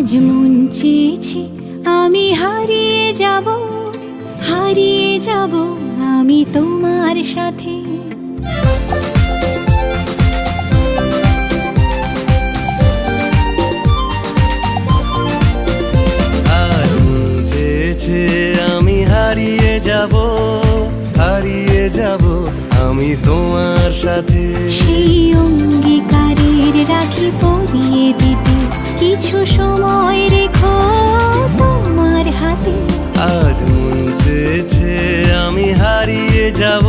আজ মন চেয়েছে আমি হারিয়ে যাব, হারিয়ে যাব আমি তোমার সাথে। আজ মন চেয়েছে আমি হারিয়ে যাব, হারিয়ে যাব আমি তোমার সাথে। সেই অঙ্গীকারের রাখি পরিয়ে দিতে কিছু সময় রেখো তোমার হাতে। আজ মন চেয়েছে আমি হারিয়ে যাব,